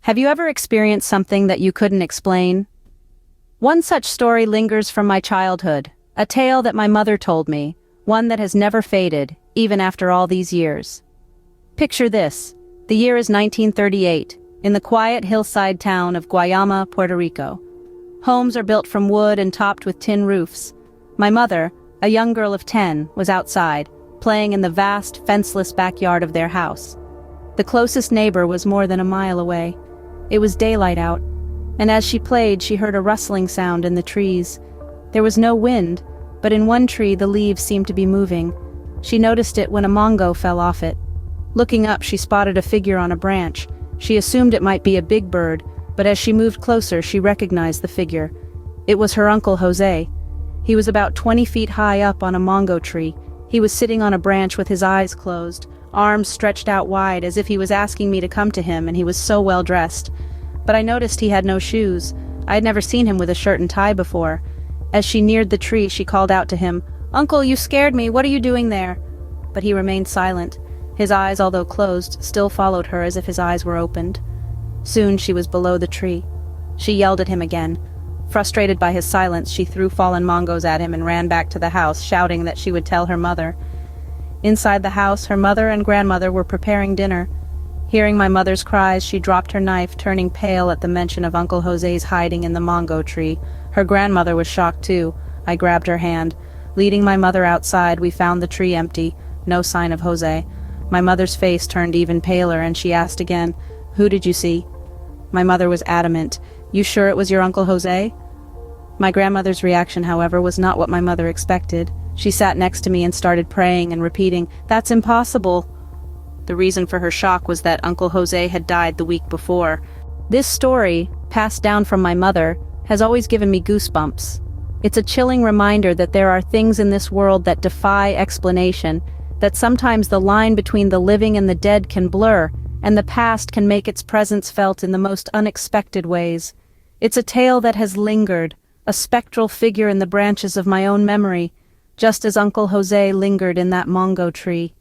Have you ever experienced something that you couldn't explain? One such story lingers from my childhood, a tale that my mother told me, one that has never faded, even after all these years. Picture this. The year is 1938, in the quiet hillside town of Guayama, Puerto Rico. Homes are built from wood and topped with tin roofs. My mother, a young girl of 10, was outside, playing in the vast, fenceless backyard of their house. The closest neighbor was more than a mile away. It was daylight out, and as she played, she heard a rustling sound in the trees. There was no wind, but in one tree the leaves seemed to be moving. She noticed it when a mango fell off it. Looking up, she spotted a figure on a branch. She assumed it might be a big bird, but as she moved closer, she recognized the figure. It was her Uncle Jose. He was about 20 feet high up on a mango tree. He was sitting on a branch with his eyes closed, arms stretched out wide as if he was asking me to come to him, and he was so well dressed. But I noticed he had no shoes. I had never seen him with a shirt and tie before. As she neared the tree, she called out to him, "Uncle, you scared me. What are you doing there?" But he remained silent. His eyes, although closed, still followed her as if his eyes were opened. Soon she was below the tree. She yelled at him again. Frustrated by his silence, she threw fallen mangoes at him and ran back to the house, shouting that she would tell her mother. Inside the house, her mother and grandmother were preparing dinner. Hearing my mother's cries, she dropped her knife, turning pale at the mention of Uncle Jose's hiding in the mango tree. Her grandmother was shocked too. I grabbed her hand. Leading my mother outside, we found the tree empty. No sign of Jose. My mother's face turned even paler, and she asked again, "Who did you see?" My mother was adamant. "You sure it was your Uncle Jose?" My grandmother's reaction, however, was not what my mother expected. She sat next to me and started praying and repeating, "That's impossible." The reason for her shock was that Uncle Jose had died the week before. This story, passed down from my mother, has always given me goosebumps. It's a chilling reminder that there are things in this world that defy explanation, that sometimes the line between the living and the dead can blur, and the past can make its presence felt in the most unexpected ways. It's a tale that has lingered, a spectral figure in the branches of my own memory, just as Uncle Jose lingered in that mango tree.